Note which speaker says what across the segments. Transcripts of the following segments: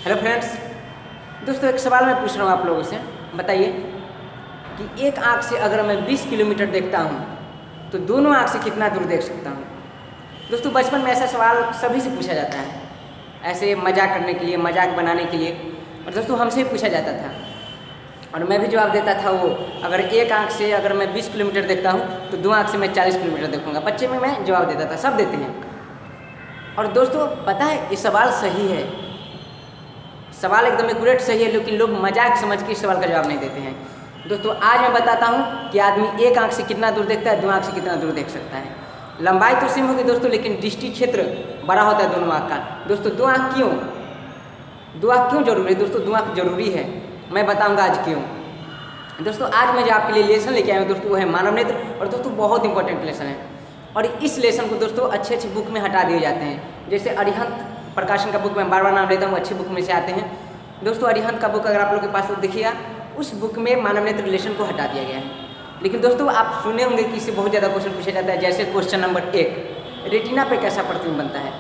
Speaker 1: Hello friends, दोस्तों एक सवाल मैं पूछ रहा हूँ आप लोगों से। बताइए कि एक आँख से अगर मैं 20 किलोमीटर देखता हूँ तो दोनों आँख से कितना दूर देख सकता हूँ। दोस्तों बचपन में ऐसा सवाल सभी से पूछा जाता है, ऐसे मजाक करने के लिए, मजाक बनाने के लिए, और दोस्तों हमसे भी पूछा जाता था और मैं भी जवाब देता था वो अगर एक आँख से अगर मैं 20 किलोमीटर देखता हूँ तो दो आँख से मैं 40 किलोमीटर देखूँगा। बच्चे में मैं जवाब देता था, सब देते हैं। और दोस्तों पता है ये सवाल सही है, सवाल एकदम एक्यूरेट सही है, लेकिन लोग मजाक समझ के इस सवाल का जवाब नहीं देते हैं। दोस्तों आज मैं बताता हूँ कि आदमी एक आँख से कितना दूर देखता है, दो आँख से कितना दूर देख सकता है। लंबाई तो सेम होगी दोस्तों, लेकिन दृष्टि क्षेत्र बड़ा होता है दोनों आँख का। दोस्तों दो आँख क्यों जरूरी है? दोस्तों दो आँख जरूरी है, मैं बताऊँगा आज क्यों। दोस्तों आज मैं जो आपके लिए लेसन लेके आया हूँ दोस्तों वो है मानव नेत्र, और दोस्तों बहुत इंपॉर्टेंट लेसन है। और इस लेसन को दोस्तों अच्छे अच्छे बुक में हटा दिए जाते हैं, जैसे अरिहंत प्रकाशन का बुक में बार बार नाम लेता हूँ, अच्छी बुक में से आते हैं। दोस्तों अरिहंत का बुक अगर आप लोगों के पास तो देखिएगा, उस बुक में मानव नेत्र रिलेशन को हटा दिया गया है। लेकिन दोस्तों आप सुने होंगे कि इससे बहुत ज़्यादा क्वेश्चन पूछा जाता है, जैसे क्वेश्चन नंबर 1, रेटिना पे कैसा प्रतिबिंब बनता है?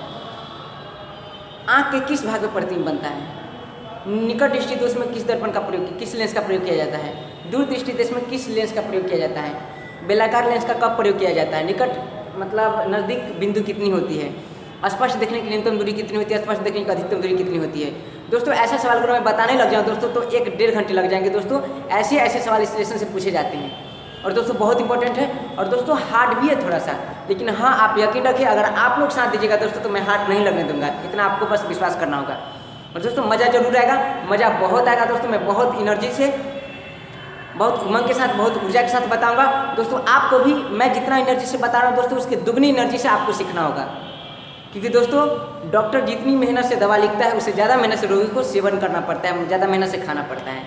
Speaker 1: आँख के किस भाग में प्रतिबिंब बनता है? निकट दृष्टि दोष में किस दर्पण का प्रयोग, किस लेंस का प्रयोग किया जाता है? दूर दृष्टि दोष में किस लेंस का प्रयोग किया जाता है? बेलाकार लेंस का कब प्रयोग किया जाता है? निकट मतलब नज़दीक बिंदु कितनी होती है? स्पष्ट देखने की न्यूनतम दूरी कितनी होती है? स्पष्ट देखने की अधिकतम दूरी कितनी होती है? दोस्तों ऐसा सवाल अगर मैं बताने लग जाऊँ दोस्तों तो 1-1.5 घंटे लग जाएंगे। दोस्तों ऐसे सवाल इस लेसन से पूछे जाते हैं, और दोस्तों बहुत इंपॉर्टेंट है, और दोस्तों हार्ड भी है थोड़ा सा। लेकिन हाँ आप यकीन रखिए, अगर आप लोग साथ दीजिएगा दोस्तों तो मैं हार्ड नहीं लगने दूंगा, इतना आपको बस विश्वास करना होगा। और दोस्तों मज़ा जरूर आएगा, मज़ा बहुत आएगा दोस्तों। मैं बहुत एनर्जी से, बहुत उमंग के साथ, बहुत ऊर्जा के साथ बताऊंगा दोस्तों। आपको भी मैं जितना एनर्जी से बता रहा हूँ दोस्तों, उसकी दुगनी एनर्जी से आपको सीखना होगा, क्योंकि दोस्तों डॉक्टर जितनी मेहनत से दवा लिखता है उससे ज़्यादा मेहनत से रोगी को सेवन करना पड़ता है, ज़्यादा मेहनत से खाना पड़ता है।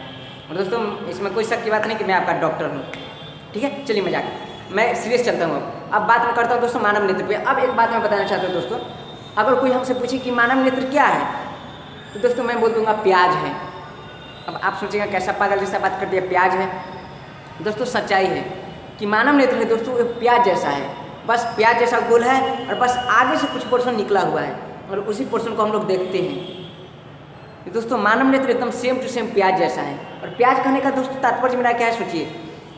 Speaker 1: और दोस्तों इसमें कोई शक की बात नहीं कि मैं आपका डॉक्टर हूँ, ठीक है। चलिए मजाक, मैं सीरियस चलता हूँ। अब बात मैं करता हूँ दोस्तों मानव नेत्र पे। अब एक बात मैं बताना चाहता हूँ दोस्तों, अगर कोई हमसे पूछे कि मानव नेत्र क्या है तो दोस्तों मैं बोल दूँगा प्याज है। अब आप सोचेंगे कैसा पागल जैसा बात कर दिया, प्याज है। दोस्तों सच्चाई है कि मानव नेत्र है दोस्तों प्याज जैसा है, बस प्याज जैसा गोल है, और बस आगे से कुछ पोर्शन निकला हुआ है और उसी पोर्शन को हम लोग देखते हैं। दोस्तों मानव नेत्र एकदम सेम टू सेम प्याज जैसा है। और प्याज कहने का दोस्तों तात्पर्य मेरा क्या है, सोचिए,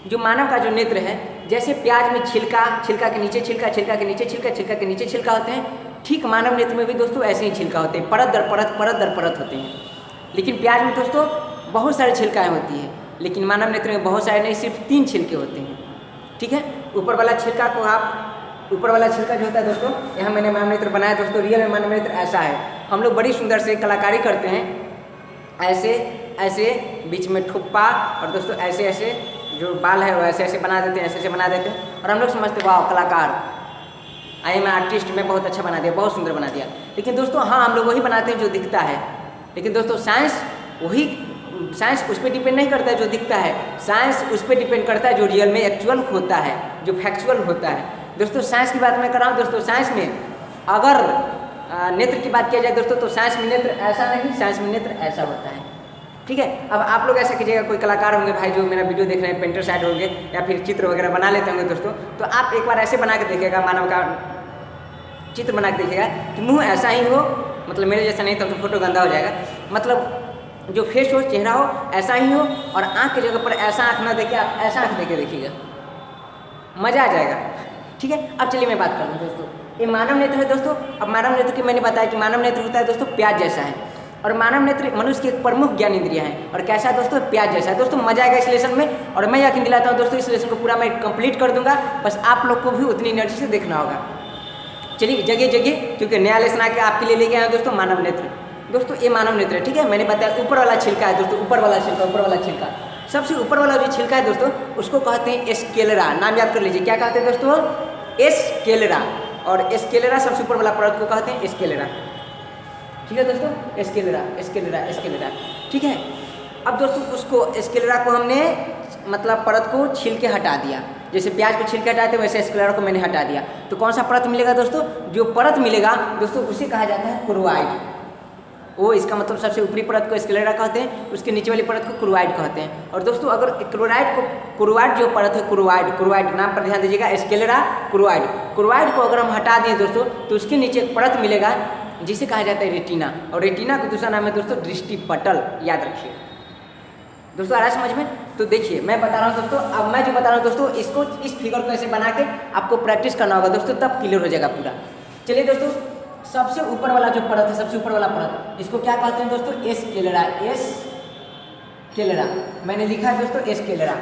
Speaker 1: जो मानव का जो नेत्र है, जैसे प्याज में छिलका, छिलका के नीचे छिलका, छिलका के नीचे छिलका, छिलका के नीचे छिलका होते हैं, ठीक मानव नेत्र में भी दोस्तों ऐसे ही छिलका होते हैं, परत दर परत, परत दर परत होते हैं। लेकिन प्याज में दोस्तों बहुत सारी छिलकाएँ होती हैं, लेकिन मानव नेत्र में बहुत सारे नहीं, सिर्फ 3 छिलके होते हैं, ठीक है। ऊपर वाला छिलका को आप, ऊपर वाला छिलका जो होता है दोस्तों, यहाँ मैंने मानव नेत्र बनाया दोस्तों, रियल में मानव नेत्र ऐसा है। हम लोग बड़ी सुंदर से कलाकारी करते हैं, ऐसे ऐसे बीच में ठुप्पा, और दोस्तों ऐसे ऐसे जो बाल है वो ऐसे ऐसे बना देते हैं, ऐसे ऐसे बना देते हैं, और हम लोग समझते वाह कलाकार, आई एम आर्टिस्ट, मैं बहुत अच्छा बना दिया, बहुत सुंदर बना दिया। लेकिन दोस्तों हाँ हम लोग वही बनाते हैं जो दिखता है, लेकिन दोस्तों साइंस उस पर डिपेंड नहीं करता है जो दिखता है, साइंस उस पर डिपेंड करता है जो रियल में एक्चुअल होता है, जो फैक्चुअल होता है। दोस्तों साइंस की बात मैं कर रहा हूँ दोस्तों, साइंस में अगर नेत्र की बात किया जाए दोस्तों तो साइंस में नेत्र ऐसा नहीं, साइंस में नेत्र ऐसा होता है, ठीक है। अब आप लोग ऐसा कीजिएगा, कोई कलाकार होंगे भाई जो मेरा वीडियो देख रहे हैं, पेंटर साइड होंगे या फिर चित्र वगैरह बना लेते होंगे दोस्तों, तो आप एक बार ऐसे बना के देखिएगा, मानव का चित्र बना के देखिएगा कि मुँह ऐसा ही हो, मतलब मेरे जैसा नहीं, तब तो फोटो गंदा हो जाएगा, मतलब जो फेस हो, चेहरा हो ऐसा ही हो, और आँख की जगह पर ऐसा आँख ना देके आप ऐसा आँख देके देखिएगा, मज़ा आ जाएगा, ठीक है। अब चलिए मैं बात कर लूँ दोस्तों, ये मानव नेत्र है दोस्तों। अब मानव नेत्र की मैंने बताया कि मानव नेत्र होता है दोस्तों प्याज जैसा है, और मानव नेत्र मनुष्य की एक प्रमुख ज्ञान इंद्रिया है, और कैसा है दोस्तों, प्याज जैसा है। दोस्तों मजा आएगा इस लेसन में, और मैं यकीन दिलाता हूँ दोस्तों इस लेसन को पूरा मैं कंप्लीट कर दूंगा, बस आप लोग को भी उतनी एनर्जी से देखना होगा। चलिए जगह जगह, क्योंकि नया लेसन आके आपके लिए लेके आया दोस्तों मानव नेत्र। दोस्तों ये मानव नेत्र है, ठीक है। मैंने बताया ऊपर वाला छिलका है दोस्तों, ऊपर वाला छिलका, ऊपर वाला छिलका, सबसे ऊपर वाला जो छिलका है दोस्तों उसको कहते हैं स्केलेरा। नाम याद कर लीजिए, क्या कहते हैं दोस्तों, स्केलेरा। और स्केलेरा सबसे ऊपर वाला परत को कहते हैं स्केलेरा, ठीक है दोस्तों, स्केलेरा स्केलेरा स्केलेरा, ठीक है। अब दोस्तों उसको स्केलेरा को हमने मतलब परत को छील के हटा दिया, जैसे प्याज को छील के हटाते हैं वैसे स्केलेरा को मैंने हटा दिया, तो कौन सा परत मिलेगा दोस्तों, जो परत मिलेगा दोस्तों उसे कहा जाता है क्रोवाइड। वो इसका मतलब सबसे ऊपरी परत को स्क्लेरा कहते हैं, उसके नीचे वाली परत को क्रोवाइड कहते हैं। और दोस्तों अगर क्रोवाइड जो परत है, क्रोवाइड नाम पर ध्यान दीजिएगा, स्क्लेरा क्रोवाइड को अगर हम हटा दें दोस्तों तो उसके नीचे एक परत मिलेगा जिसे कहा जाता है रेटिना, और रेटिना का दूसरा नाम है दोस्तों दृष्टि पटल, याद रखिए दोस्तों। आ रहा है समझ में? तो देखिए मैं बता रहा हूँ दोस्तों, अब मैं जो बता रहा हूँ दोस्तों, इसको इस फिगर को ऐसे बना के आपको प्रैक्टिस करना होगा दोस्तों, तब क्लियर हो जाएगा पूरा। चलिए दोस्तों, सबसे ऊपर वाला जो परत है, सबसे ऊपर वाला परत, इसको क्या कहते हैं दोस्तों? एस्केलेरा, एस्केलेरा मैंने लिखा है दोस्तों एस्केलेरा,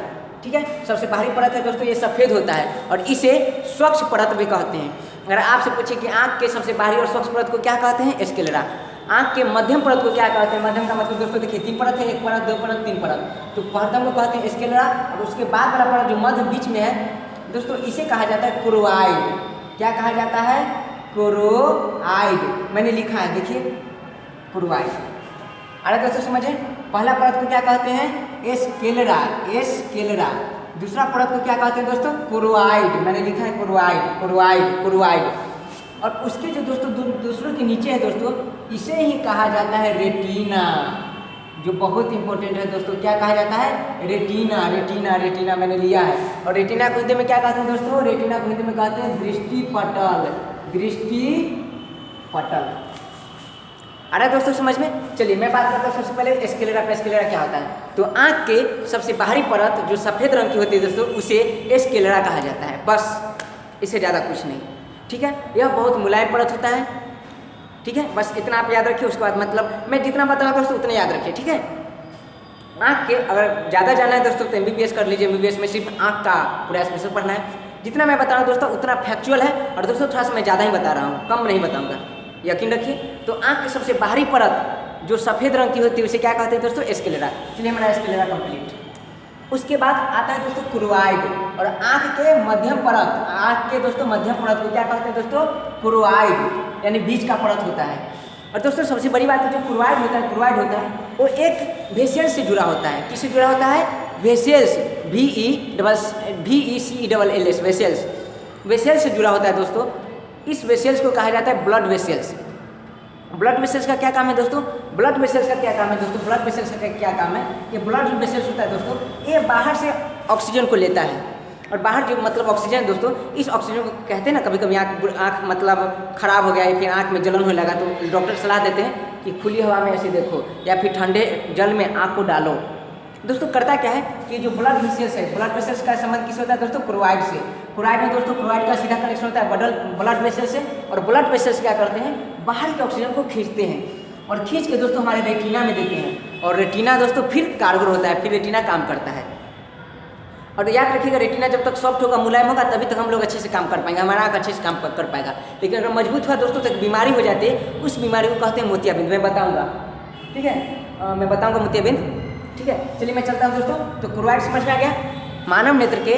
Speaker 1: ठीक है। सबसे बाहरी परत है दोस्तों, ये सफ़ेद होता है और इसे स्वच्छ परत भी कहते हैं। अगर आपसे पूछे कि आँख के सबसे बाहरी और स्वच्छ परत को क्या कहते हैं? एस्केलेरा। आँख के मध्यम परत को क्या कहते हैं? मध्यम का मतलब दोस्तों देखिए 3 परत है, 1 परत, 2 परत, 3 परत, तो मध्यम को कहते हैं एस्केलेरा। और उसके बाद वाला परत जो मध्य बीच में है दोस्तों, इसे कहा जाता है कोरोआइड। क्या कहा जाता है? कोरोआइड। मैंने लिखा है देखिए कोरोआइड। अरे दोस्तों समझे, पहला परत को क्या कहते हैं? एस्केलेरा, एस्केलेरा। दूसरा परत को क्या कहते हैं दोस्तों? कोरोआइड। मैंने लिखा है कोरोआइड, कोरोआइड, कोरोआइड। और उसके जो दोस्तों दूसरों के नीचे है दोस्तों, इसे ही कहा जाता है रेटिना, जो बहुत इंपॉर्टेंट है दोस्तों। क्या कहा जाता है? रेटिना, रेटिना, रेटिना मैंने लिया है। और रेटिना को हिंदी में क्या कहते हैं दोस्तों? रेटिना को हिंदी में कहते हैं दृष्टि पटल, दृष्टि पटल। अरे दोस्तों समझ में? चलिए मैं बात करता हूँ सबसे पहले एस्केलेरा पे। एस्केलेरा क्या होता है? तो आँख के सबसे बाहरी परत जो सफ़ेद रंग की होती है दोस्तों, उसे एस्केलेरा कहा जाता है, बस, इससे ज़्यादा कुछ नहीं, ठीक है। यह बहुत मुलायम परत होता है, ठीक है। बस इतना आप याद रखिए। उसके बाद मतलब मैं जितना बता रहा हूँ दोस्तों उतना याद रखिए, ठीक है। आँख के अगर ज़्यादा जाना है दोस्तों तो MBBS कर लीजिए। MBBS में सिर्फ आँख का पूरा स्पेशल पढ़ना है। जितना मैं बता रहा हूँ दोस्तों उतना फैक्चुअल है, और दोस्तों थोड़ा सा मैं ज़्यादा ही बता रहा हूँ, कम नहीं बताऊँगा, यकीन रखिए। तो आँख की सबसे बाहरी परत जो सफ़ेद रंग की होती है उसे क्या कहते हैं दोस्तों? एस्केलेरा। चलिए मेरा एस्केलेरा कंप्लीट। उसके बाद आता है दोस्तों कोरोआइड। और आँख के मध्यम परत, आँख के दोस्तों मध्यम परत को क्या कहते हैं दोस्तों? कोरोआइड, यानी बीच का परत होता है। और दोस्तों सबसे बड़ी बात है, जो कोरोआइड होता है, कोरोआइड होता है वो एक वेसेल से जुड़ा होता है। किससे जुड़ा होता है? वेसेल्स, VECELLS, वेसेल्स, वेसेल्स से जुड़ा होता है दोस्तों। इस वेसेल्स को कहा जाता है ब्लड वेसेल्स। ब्लड वेसल्स का क्या काम है दोस्तों? ब्लड वेसल्स का क्या काम है दोस्तों? ब्लड वेसल्स का क्या काम है? ये ब्लड वेसल्स होता है दोस्तों, ये बाहर से ऑक्सीजन को लेता है, और बाहर जो मतलब ऑक्सीजन है दोस्तों, इस ऑक्सीजन को कहते हैं ना, कभी कभी आँख मतलब ख़राब हो गया या फिर आँख में जलन होने लगा तो डॉक्टर सलाह देते हैं कि खुली हवा में ऐसे देखो या फिर ठंडे जल में आँख को डालो। दोस्तों करता क्या है कि जो ब्लड वेसल्स है, ब्लड वेसल्स का संबंध किससे होता है दोस्तों? क्लोराइड से। क्लोराइड में दोस्तों क्लोराइड का सीधा कनेक्शन होता है ब्लड वेसल्स से, और ब्लड वेसल्स क्या करते हैं? बाहर के ऑक्सीजन को खींचते हैं और खींच के दोस्तों हमारे रेटिना में देते हैं, और रेटिना दोस्तों फिर कारगर होता है, फिर रेटिना काम करता है। और याद रखिएगा, रेटिना जब तक सॉफ्ट होगा, मुलायम होगा, तभी तक हम लोग अच्छे से काम कर पाएंगे, हमारा आँख अच्छे से काम कर पाएगा। लेकिन अगर मजबूत हुआ दोस्तों तो एक बीमारी हो जाती है, उस बीमारी को कहते हैं मोतियाबिंद। मैं बताऊँगा, ठीक है, मैं बताऊँगा मोतियाबिंद, ठीक है। चलिए मैं चलता हूँ दोस्तों। तो क्लोराइड समझ में आ गया। मानव नेत्र के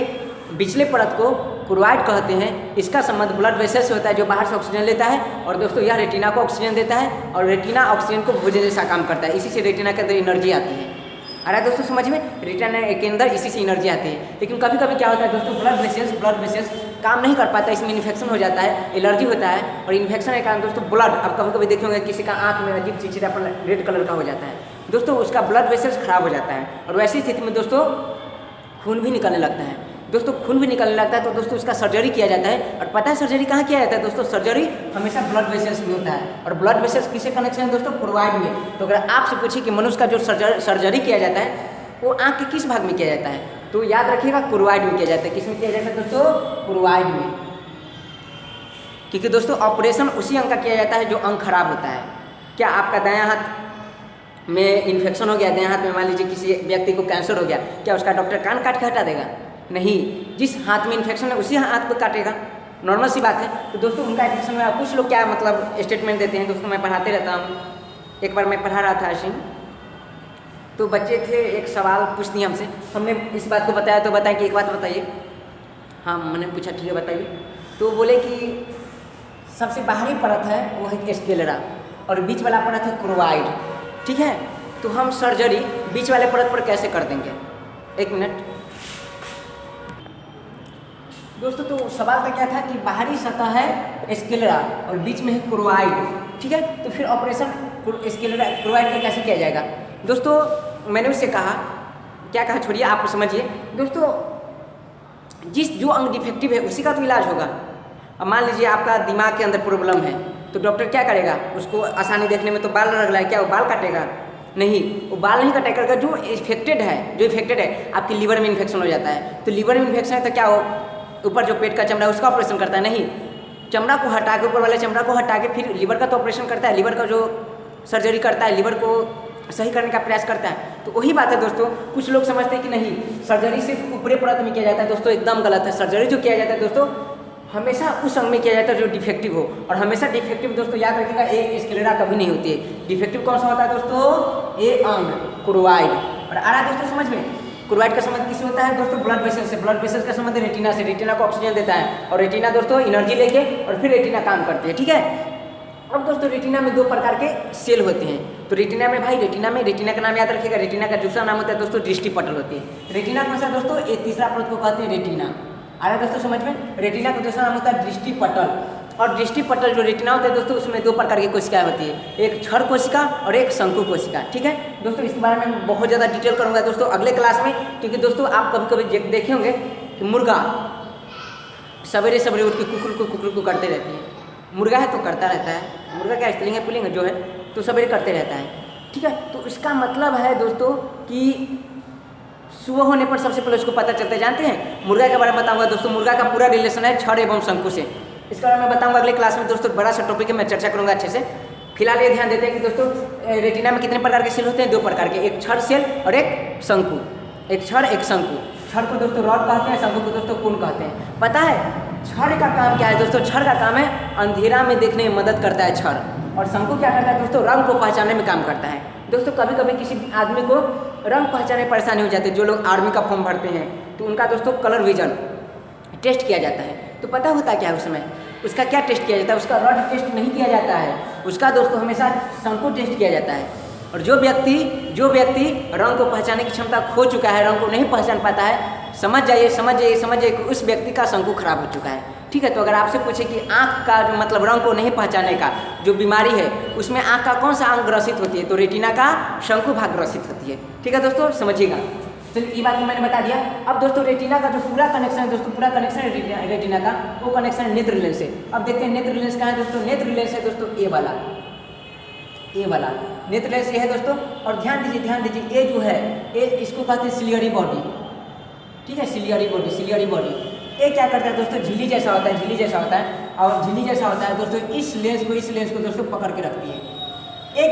Speaker 1: पिछले परत को क्लोराइड कहते हैं। इसका संबंध ब्लड वेसल से होता है जो बाहर से ऑक्सीजन लेता है, और दोस्तों यह रेटिना को ऑक्सीजन देता है, और रेटिना ऑक्सीजन को भोजन जैसा काम करता है। इसी से रेटिना के अंदर एनर्जी आती है। आ रहा है दोस्तों समझ में? रेटिना के अंदर इसी से एनर्जी आती है। लेकिन कभी कभी क्या होता है दोस्तों, ब्लड वेसल्स काम नहीं कर पाता, इसमें इन्फेक्शन हो जाता है, एलर्जी होता है, और इन्फेक्शन के कारण दोस्तों ब्लड, अब कभी कभी देखे होंगे किसी का आँख में अजीब चिड़चिड़ापन रेड कलर का हो जाता है दोस्तों, उसका ब्लड वेसल्स खराब हो जाता है, और वैसी स्थिति में दोस्तों खून भी निकलने लगता है। दोस्तों खून भी निकलने लगता है तो दोस्तों उसका सर्जरी किया जाता है। और पता है सर्जरी कहाँ किया जाता है दोस्तों? सर्जरी हमेशा ब्लड वेसल्स में होता है, और ब्लड वेसल्स किससे कनेक्शन है दोस्तों? क्लोराइड में। तो अगर आपसे पूछे कि मनुष्य का जो सर्जरी किया जाता है वो आँख के किस भाग में किया जाता है, तो याद रखिएगा क्लोराइड में किया जाता है। किस में किया जाता है दोस्तों? क्लोराइड में। क्योंकि दोस्तों ऑपरेशन उसी अंग का किया जाता है जो अंग खराब होता है। क्या आपका दायां हाथ में इन्फेक्शन हो गया, दायां हाथ में मान लीजिए किसी व्यक्ति को कैंसर हो गया, क्या उसका डॉक्टर कान काट के हटा देगा? नहीं, जिस हाथ में इन्फेक्शन है उसी हाथ को काटेगा, नॉर्मल सी बात है। तो दोस्तों उनका इन्फेक्शन हुआ, कुछ लोग क्या मतलब स्टेटमेंट देते हैं दोस्तों, मैं पढ़ाते रहता हूँ। एक बार मैं पढ़ा रहा था आशिन, तो बच्चे थे, एक सवाल पूछ दिया हमसे, हमने इस बात को बताया तो बताया कि एक बात बताइए। हाँ मैंने पूछा ठीक है बताइए। तो बोले कि सबसे बाहरी परत है वो है एस्केलेरा, और बीच वाला परत है क्लोराइड, ठीक है। तो हम सर्जरी बीच वाले परत पर कैसे कर देंगे? एक मिनट दोस्तों। तो सवाल का क्या था कि बाहरी सतह है एस्केलेरा और बीच में है क्लोराइड, ठीक है। तो फिर ऑपरेशन एस्केलेरा क्लोराइड का कैसे किया जाएगा दोस्तों? मैंने उससे कहा, क्या कहा छोड़िए, आप समझिए दोस्तों, जो अंग डिफेक्टिव है उसी का तो इलाज होगा। अब मान लीजिए आपका दिमाग के अंदर प्रॉब्लम है, तो डॉक्टर क्या करेगा? उसको आसानी देखने में तो बाल रख रहा है, क्या वो बाल काटेगा? नहीं, वो बाल नहीं काटेगा। जो इन्फेक्टेड है आपकी लीवर में इन्फेक्शन हो जाता है, तो लीवर में इन्फेक्शन है तो क्या हो, ऊपर जो पेट का चमड़ा है उसका ऑपरेशन करता है? नहीं, चमड़ा को हटा के, ऊपर वाले चमड़ा को हटा के फिर लीवर का तो ऑपरेशन करता है, लीवर का जो सर्जरी करता है, लीवर को सही करने का प्रयास करता है। तो वही बात है दोस्तों, कुछ लोग समझते हैं कि नहीं सर्जरी सिर्फ ऊपरी परत में किया जाता है। दोस्तों एकदम गलत है। सर्जरी जो किया जाता है दोस्तों हमेशा उस अंग में किया जाता है जो डिफेक्टिव हो, और हमेशा डिफेक्टिव दोस्तों याद रखिएगा ए स्क्लेरा कभी नहीं होती है। डिफेक्टिव कौन सा होता है दोस्तों? ए अंग, क्रोवाइड। और आ रहा है दोस्तों समझ में? क्रोवाइड का संबंध किससे होता है दोस्तों? ब्लड वेसल से। ब्लड वेसल का संबंध रेटिना से। रेटिना को ऑक्सीजन देता है और रेटिना दोस्तों एनर्जी लेके और फिर रेटिना काम करती है, ठीक है। अब दोस्तों रेटिना में 2 प्रकार के सेल होते हैं। तो रेटिना में भाई, रेटिना का नाम याद रखिएगा। रेटिना का दूसरा नाम होता है दोस्तों दृष्टि पटल होती है। रेटिना कौन सा दोस्तों? ये तीसरा परत को कहते हैं रेटिना। आ रहा है दोस्तों समझ में? रेटिना का दूसरा नाम होता है दृष्टि पटल। और दृष्टि पटल जो रेटिना होता है दोस्तों उसमें 2 प्रकार की कोशिकाएं होती है, एक क्षण कोशिका और एक शंकु कोशिका, ठीक है दोस्तों। इसके बारे में बहुत ज़्यादा डिटेल करूंगा दोस्तों अगले क्लास में, क्योंकि दोस्तों आप कभी कभी देखे होंगे कि मुर्गा सवेरे सवेरे उठ के कुकुर करते रहती है। मुर्गा है तो करता रहता है, मुर्गा क्या स्त्रीलिंग है पुल्लिंग है जो है, तो सवेरे करते रहता है, ठीक है। तो इसका मतलब है दोस्तों कि सुबह होने पर सबसे पहले उसको पता चलता है। जानते हैं मुर्गा के बारे में बताऊंगा दोस्तों। मुर्गा का पूरा रिलेशन है क्षण एवं शंकु से। इसके बारे में बताऊंगा अगले क्लास में दोस्तों। बड़ा सा टॉपिक है, मैं चर्चा करूंगा अच्छे से। फिलहाल ये ध्यान देते हैं कि दोस्तों रेटिना में कितने प्रकार के सेल होते हैं? 2 प्रकार के, एक क्षण सेल और एक शंकु। एक क्षण एक शंकु। क्षण को दोस्तों रॉड कहते हैं, शंकु को दोस्तों कोन कहते हैं। पता है क्षण का काम क्या है दोस्तों? क्षण का काम है अंधेरा में देखने में मदद करता है क्षण, और शंकु क्या करता है दोस्तों? रंग को पहचानने में काम करता है। दोस्तों कभी कभी किसी आदमी को रंग पहचानने में परेशानी हो जाती है। जो लोग आर्मी का फॉर्म भरते हैं तो उनका दोस्तों कलर विजन टेस्ट किया जाता है, तो पता होता है क्या उस समय उसका क्या टेस्ट किया जाता है? उसका रॉड टेस्ट नहीं किया जाता है, उसका दोस्तों हमेशा शंकु टेस्ट किया जाता है। और जो व्यक्ति रंग को पहचानने की क्षमता खो चुका है, रंग को नहीं पहचान पाता है, समझ जाइए कि उस व्यक्ति का शंकु खराब हो चुका है, ठीक है। तो अगर आपसे पूछे कि आँख का जो मतलब रंग को नहीं पहचानने का जो बीमारी है उसमें आँख का कौन सा अंग ग्रसित होती है? तो रेटिना का शंकु भाग ग्रसित होती है, ठीक है दोस्तों, समझिएगा। चलिए ये बात मैंने बता दिया। अब दोस्तों रेटिना का जो पूरा कनेक्शन है दोस्तों, पूरा कनेक्शन है रेटिना का, वो कनेक्शन है नेत्र लेंस से। अब देखते हैं नेत्र लेंस कहाँ है दोस्तों? नेत्र लेंस है दोस्तों ए वाला नेत्र लेंस ये है दोस्तों। और ध्यान दीजिए ये जो है ये इसको कहते हैं सिलियरी बॉडी, ठीक है, सिलियरी बॉडी। ये क्या करता है दोस्तों? झिल्ली जैसा होता है, और झिल्ली जैसा होता है दोस्तों इस लेंस को दोस्तों पकड़ के रखती है। ये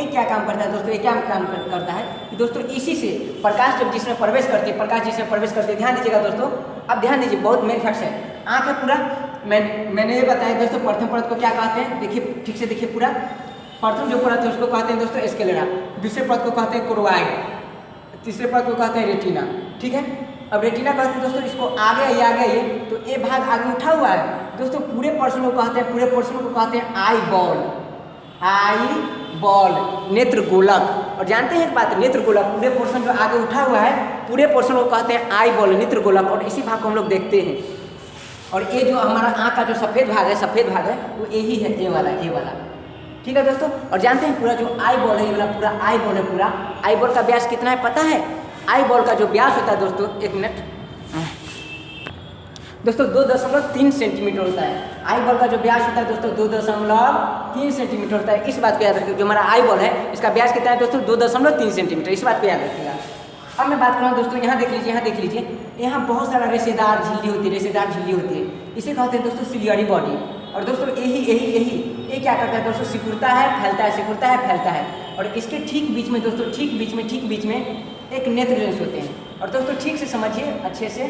Speaker 1: क्या काम करता है दोस्तों? ये क्या काम करता है कि दोस्तों इसी से प्रकाश जब जिसमें प्रवेश करती है, ध्यान दीजिएगा दोस्तों। अब ध्यान दीजिए, बहुत मेन फैक्ट है। आँख है पूरा, मैंने ये बताया दोस्तों प्रथम परत को क्या कहते हैं? देखिए ठीक से देखिए पूरा। प्रथम जो परत है उसको कहते हैं दोस्तों स्क्लेरा, दूसरे परत को कहते हैं क्रोवाइड, तीसरे परत को कहते हैं रेटिना, ठीक है। अब रेटिना कहते हैं दोस्तों इसको आगे ये तो ये भाग आगे उठा हुआ है दोस्तों। पूरे पोर्शन को कहते हैं आई बॉल, नेत्र गोलक। और जानते हैं एक बात, नेत्र गोलक पूरे पोर्शन जो आगे उठा हुआ है पूरे पोर्शन को कहते हैं आई बॉल, नेत्र गोलक। और इसी भाग को हम लोग देखते हैं। और ये जो हमारा आँख का जो सफ़ेद भाग है वो यही है, ये वाला, ठीक है दोस्तों। और जानते हैं पूरा जो आई बॉल है, ये वाला पूरा आई बॉल है। पूरा आई बॉल का व्यास कितना है पता है? आई बॉल का जो व्यास होता है दोस्तों, 1 मिनट दोस्तों, 2.3 सेंटीमीटर होता है। आई बॉल का जो व्यास होता है दोस्तों 2.3 सेंटीमीटर होता है। इस बात को याद रखिए, जो हमारा आई बॉल है इसका व्यास कितना है दोस्तों? 2.3 सेंटीमीटर। इस बात को याद रखिएगा। अब मैं बात करूँ दोस्तों, यहाँ देख लीजिए, यहाँ बहुत सारा रेशेदार झिल्ली होती है। इसे कहते हैं दोस्तों सिलियरी बॉडी। और दोस्तों यही क्या करता है दोस्तों? सिकुड़ता है, फैलता है। और इसके ठीक बीच में दोस्तों, ठीक बीच में एक नेत्र लेंस होते हैं। और दोस्तों ठीक से समझिए, अच्छे से,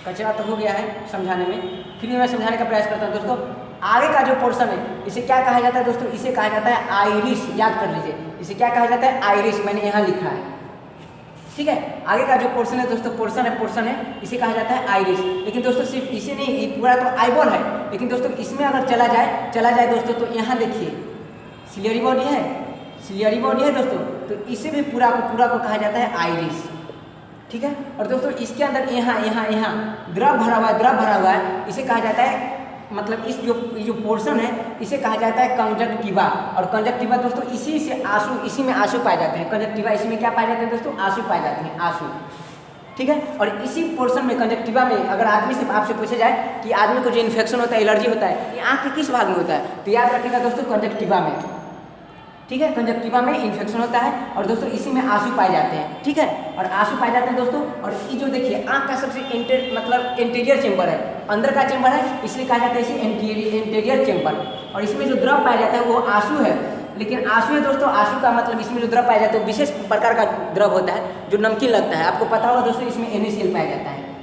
Speaker 1: कचरा तो हो गया है समझाने में, फिर भी मैं समझाने का प्रयास करता हूँ दोस्तों। आगे का जो पोर्शन है इसे क्या कहा जाता है दोस्तों? इसे कहा जाता है आइरिस। याद कर लीजिए, इसे क्या कहा जाता है? आइरिस। मैंने यहाँ लिखा है, ठीक है। आगे का जो पोर्शन है दोस्तों, पोर्शन है, इसे कहा जाता है आइरिस। लेकिन दोस्तों सिर्फ इसे नहीं, ये पूरा तो आई बॉल है, लेकिन दोस्तों इसमें अगर चला जाए दोस्तों, तो यहाँ देखिए सिलियरी बॉडी है दोस्तों। तो इसे भी पूरा को कहा जाता है आइरिस, ठीक है। और दोस्तों इसके अंदर यहाँ द्रव भरा हुआ है, इसे कहा जाता है, मतलब इस जो पोर्शन है इसे कहा जाता है कंजक्टिवा। और कंजक्टिवा दोस्तों इसी में आंसू पाए जाते हैं। कंजक्टिवा इसमें क्या पाए जाते हैं दोस्तों? आंसू पाए जाते हैं, आंसू, ठीक है। और इसी पोर्शन में कंजक्टिवा में अगर आदमी से आपसे पूछा जाए कि आदमी को जो इन्फेक्शन होता है, एलर्जी होता है, ये आँख के किस भाग में होता है, तो याद रखिएगा दोस्तों कंजक्टिवा में, ठीक है। कंजक्टिवा में इन्फेक्शन होता है और दोस्तों इसी में आंसू पाए जाते हैं, ठीक है। और आंसू पाए जाते हैं दोस्तों। और ये जो देखिए आँख का सबसे इंटीरियर चेम्बर है, अंदर का चेम्बर है, इसलिए कहा जाता है इसे इंटीरियर चेम्बर। और इसमें जो द्रव पाया जाता है वो आंसू है, लेकिन आंसू है दोस्तों, आंसू का मतलब इसमें जो द्रव पाया जाता है वो विशेष प्रकार का द्रव होता है जो नमकीन लगता है। आपको पता होगा दोस्तों इसमें NaCl पाया जाता है,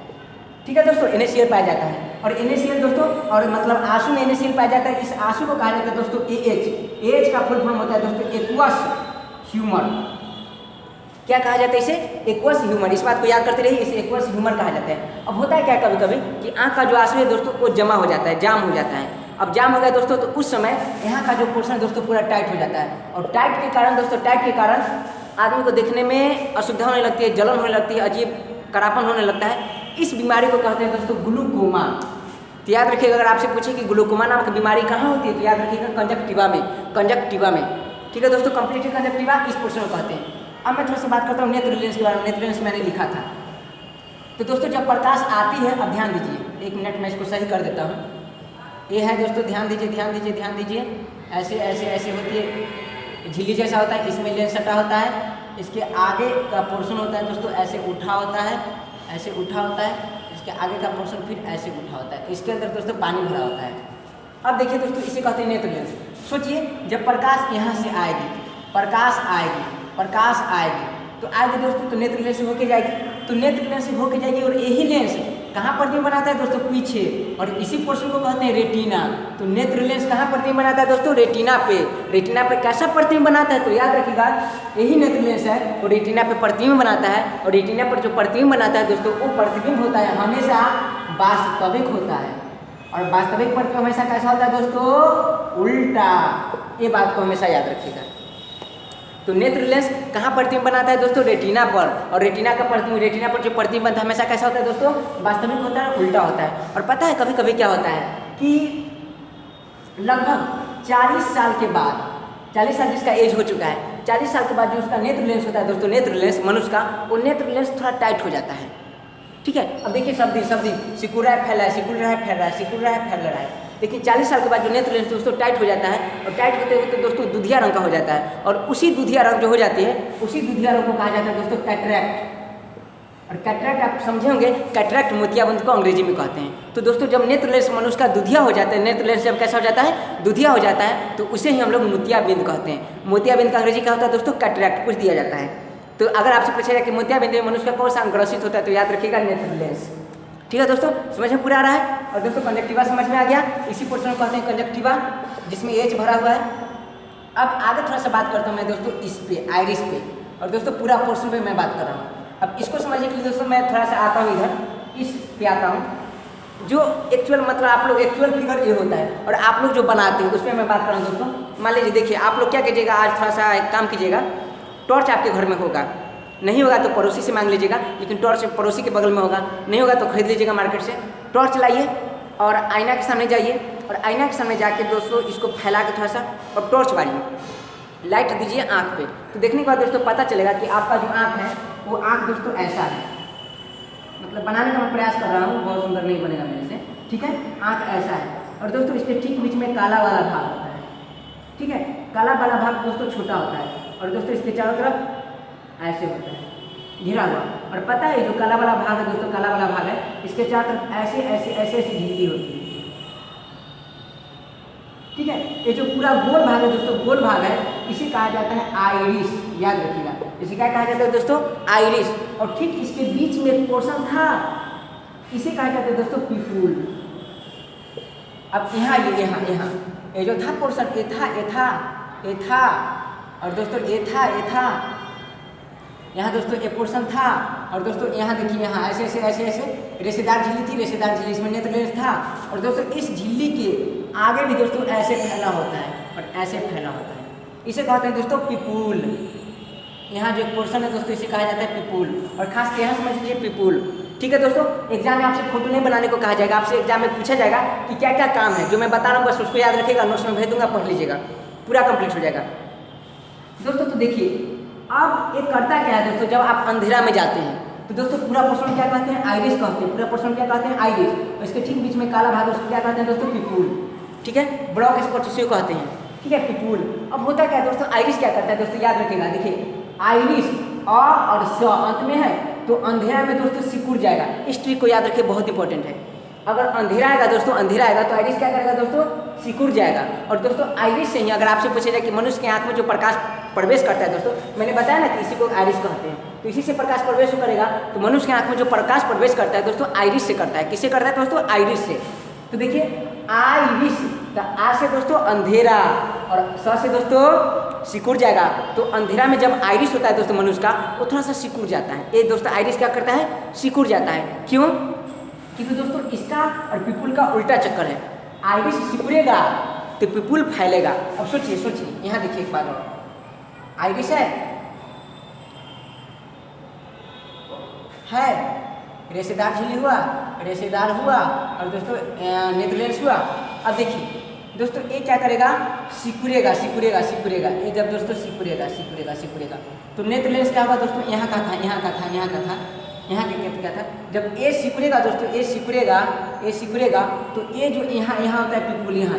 Speaker 1: ठीक है दोस्तों, NaCl पाया जाता है। और NaCl दोस्तों, और मतलब आंसू में NaCl पाया जाता है, इस आंसू को कहा जाता है दोस्तों AH का फुल फॉर्म होता है दोस्तों एक्वस ह्यूमर। क्या कहा जाता है इसे? Aqueous humour. इस बात को याद करते रहिए, इसे एक्वस ह्यूमर कहा जाता है। अब होता है क्या कभी कभी कि आँख का जो आंसू है दोस्तों वो जमा हो जाता है, जाम हो जाता है। अब जाम हो गया दोस्तों तो उस समय यहाँ का जो पोर्शन दोस्तों पूरा टाइट हो जाता है, और टाइट के कारण दोस्तों, टाइट के कारण आदमी को देखने में असुविधा होने लगती है, जलन होने लगती है, अजीब करापन होने लगता है। इस बीमारी को कहते हैं दोस्तों ग्लूकोमा। तो याद रखिएगा, अगर आपसे पूछे कि ग्लूकोमा नामक बीमारी कहाँ होती है, तो याद रखिएगा कंजक्टिवा में, कंजक्टिवा में, ठीक है दोस्तों। कंप्लीट कंजक्टिवा इस पोर्शन को कहते हैं। अब मैं थोड़ा सा बात करता हूँ नेत्र लेंस के बारे में। नेत्र लेंस मैंने लिखा था। तो दोस्तों जब प्रकाश आती है, अब ध्यान दीजिए, 1 मिनट में इसको सही कर देता हूँ। ये है दोस्तों, ध्यान दीजिए, ध्यान दीजिए, ध्यान दीजिए। ऐसे ऐसे ऐसे होती है, झिल्ली जैसा होता है, इसमें लेंस सटा होता है, इसके आगे का पोर्शन होता है दोस्तों ऐसे उठा होता है, ऐसे उठा होता है, इसके आगे का पोर्शन फिर ऐसे उठा होता है, इसके अंदर दोस्तों पानी भरा होता है। अब देखिए दोस्तों, इसे कहते हैं नेत्र लेंस। सोचिए जब प्रकाश यहाँ से आएगी, प्रकाश आएगी, प्रकाश आएगी, तो आएगी दोस्तों तो नेत्र लेंस होके जाएगी, तो नेत्र लेंस होके जाएगी। और यही लेंस कहाँ प्रतिबिंब बनाता है दोस्तों? पीछे। और इसी पोर्शन को कहते हैं रेटिना। तो नेत्र लेंस कहाँ प्रतिबिंब बनाता है दोस्तों? रेटिना पे। रेटिना पे कैसा प्रतिबिंब बनाता है? तो याद रखिएगा, यही नेत्र लेंस है वो रेटिना पे प्रतिबिंब बनाता है। और रेटिना पर जो प्रतिबिंब बनाता है दोस्तों, वो प्रतिबिंब होता है हमेशा वास्तविक होता है। और वास्तविक प्रतिबिंब हमेशा कैसा होता है दोस्तों? उल्टा। ये बात को हमेशा याद रखिएगा। तो नेत्र लेंस कहाँ प्रतिबिंब बनाता है दोस्तों? रेटिना पर। और रेटिना का प्रतिबिंब, रेटिना पर जो प्रतिबिंब बनता है हमेशा कैसा होता है दोस्तों? वास्तविक होता है, उल्टा होता है। और पता है कभी कभी क्या होता है कि लगभग 40 साल के बाद, 40 साल जिसका एज हो चुका है, 40 साल के बाद जो उसका नेत्र लेंस होता है दोस्तों, नेत्र लेंस मनुष्य का, वो नेत्र लेंस थोड़ा टाइट हो जाता है, ठीक है। अब देखिए सब दिन सिकुड़ रहा है, फैल रहा है, सिकुड़ रहा है, फैल रहा है, सिकुड़ रहा है, फैल रहा है। लेकिन 40 साल के बाद जो नेत्र लेंस दोस्तों टाइट हो जाता है, और टाइट होते होते दोस्तों दुधिया रंग का हो जाता है। और उसी दुधिया रंग जो हो जाती है, उसी दुधिया रंग को कहा जाता है दोस्तों कैटरैक्ट। और कैटरैक्ट आप समझे होंगे, कैटरैक्ट मोतियाबिंद को अंग्रेजी में कहते हैं। तो दोस्तों जब नेत्र लेंस मनुष्य का दुधिया हो जाता है, नेत्र लेंस जब कैसा हो जाता है? दुधिया हो जाता है, तो उसे ही हम लोग मोतियाबिंद कहते हैं। मोतियाबिंद का अंग्रेजी क्या होता है दोस्तों? कैटरैक्ट, पूछ दिया जाता है। तो अगर आपसे पूछा जाए कि मोतियाबिंद में मनुष्य का कौन सा अंग ग्रसित होता है, तो याद रखिएगा नेत्र लेंस, ठीक है दोस्तों। समझ में पूरा आ रहा है। और दोस्तों कंजक्टिवा समझ में आ गया। इसी पोर्शन को कहते हैं कंजक्टिवा, जिसमें एच भरा हुआ है। अब आगे थोड़ा सा बात करता हूँ मैं दोस्तों इस पे, आइरिस पे। और दोस्तों पूरा पोर्शन पे मैं बात कर रहा हूँ। अब इसको समझने के लिए दोस्तों मैं थोड़ा सा आता हूँ इधर, इस पे आता हूँ। जो एक्चुअल मतलब आप लोग एक्चुअल फिगर ये होता है, और आप लोग जो बनाते हैं उस पर मैं बात कर रहा हूँ दोस्तों। मान लीजिए देखिए, आप लोग क्या कीजिएगा, आज थोड़ा सा एक काम कीजिएगा, टॉर्च आपके घर में होगा, नहीं होगा तो पड़ोसी से मांग लीजिएगा, लेकिन टॉर्च पड़ोसी के बगल में होगा, नहीं होगा तो खरीद लीजिएगा मार्केट से। टॉर्च लाइए और आईना के सामने जाइए, और आईना के सामने जाके दोस्तों इसको फैला के थोड़ा सा और टॉर्च मारिए, लाइट दीजिए आँख पे। तो देखने के बाद दोस्तों पता चलेगा कि आपका जो आँख है वो आँख दोस्तों ऐसा है। मतलब बनाने का मैं प्रयास कर रहा हूँ, बहुत सुंदर नहीं बनेगा मेरे से, ठीक है। आँख ऐसा है, और दोस्तों इसके ठीक बीच में काला वाला भाग होता है, ठीक है। काला वाला भाग दोस्तों छोटा होता है, और दोस्तों इसके चारों तरफ ऐसे होता है घिरा हुआ। और पता है जो काला वाला भाग है दोस्तों, काला वाला भाग है, इसके चारों तरफ ऐसे ऐसे ऐसे ऐसी झिल्ली होती है, ठीक है। ये जो पूरा गोल भाग है दोस्तों, गोल भाग है, इसे कहा जाता है आइरिस। याद रखिएगा, इसे क्या कहा जाता है दोस्तों? आइरिस। और ठीक इसके बीच में एक पोर्शन था, इसे कहा जाता है दोस्तों पिपूल। अब यहाँ ये जो था पोर्शन, ये था, और दोस्तों ये था, यहाँ दोस्तों ये पोर्शन था। और दोस्तों यहाँ देखिए, यहाँ ऐसे ऐसे ऐसे ऐसे रेशेदार झिल्ली थी, रेशेदार झिल्ली, इसमें नेत्र लेंस था। और दोस्तों इस झिल्ली के आगे भी दोस्तों ऐसे फैला होता है, और ऐसे फैला होता है, इसे कहते हैं दोस्तों पिपूल। यहाँ जो पोर्शन है दोस्तों, इसे कहा जाता है पिपूल। और खास के यहाँ समझ लीजिए पिपूल, ठीक है दोस्तों। एग्जाम में आपसे फोटो नहीं बनाने को कहा जाएगा, आपसे एग्जाम में पूछा जाएगा कि क्या क्या काम है, जो मैं बता रहा हूँ बस उसको याद रखिएगा, नोट्स में भेज दूंगा, पढ़ लीजिएगा, पूरा कंप्लीट हो जाएगा दोस्तों। तो देखिए अब एक करता क्या है दोस्तों, जब आप अंधेरा में जाते हैं, तो दोस्तों पूरा पोर्शन क्या कहते हैं, आइरिस कहते हैं। पूरा पोर्शन क्या कहते हैं, आइरिस। और इसके ठीक बीच में काला भाग उसको क्या कहते हैं दोस्तों, पिपूल। ठीक है, ब्लॉक स्पॉट टिश्यू कहते हैं। ठीक है, पिपूल। अब होता क्या है दोस्तों, आइरिस क्या करता है दोस्तों, याद रखिएगा। देखिए आइरिस अ और स अंत में है तो अंधेरा में दोस्तों सिकुड़ जाएगा। इस ट्रिक को याद रखिए, बहुत इंपॉर्टेंट है। अगर अंधेरा आएगा दोस्तों, अंधेरा आएगा तो आइरिस क्या करेगा दोस्तों, सिकुड़ जाएगा। और दोस्तों आइरिस से ही अगर आपसे पूछा जाए कि मनुष्य के आंख में जो प्रकाश प्रवेश करता है दोस्तों, मैंने बताया ना कि इसी को आइरिस कहते हैं, तो इसी से प्रकाश प्रवेश करेगा। तो मनुष्य के आंख में जो प्रकाश प्रवेश करता है दोस्तों, आइरिस से करता है। किससे करता है दोस्तों, आइरिस से। तो देखिए आइरिस, तो आ से दोस्तों अंधेरा और स से दोस्तों सिकुड़ जाएगा। तो अंधेरा में जब आइरिस होता है दोस्तों मनुष्य का, वो थोड़ा सा सिकुड़ जाता है। ये दोस्तों आइरिस क्या करता है, सिकुड़ जाता है। क्यों, क्योंकि दोस्तों इसका और पिपुल का उल्टा चक्कर है। आइरिस सिकुड़ेगा तो पिपुल फैलेगा। अब सोचिए सोचिए, यहाँ देखिए एक बात और, आइरिस है रेशेदार झिल्ली हुआ, रेशेदार हुआ और दोस्तों नेत्रलेंस हुआ। अब देखिए दोस्तों ये क्या करेगा, सिकुड़ेगा सिकुड़ेगा सिकुड़ेगा। ये जब दोस्तों सिकुड़ेगा सिकुड़ेगा सिकुड़ेगा तो नेत्रलेंस क्या होगा दोस्तों, यहाँ का था यहाँ का था यहाँ का था यहाँ क्या था। जब ये सिकुड़ेगा दोस्तों, ये सिकुड़ेगा तो ये जो यहाँ होता है पिपुल, यहाँ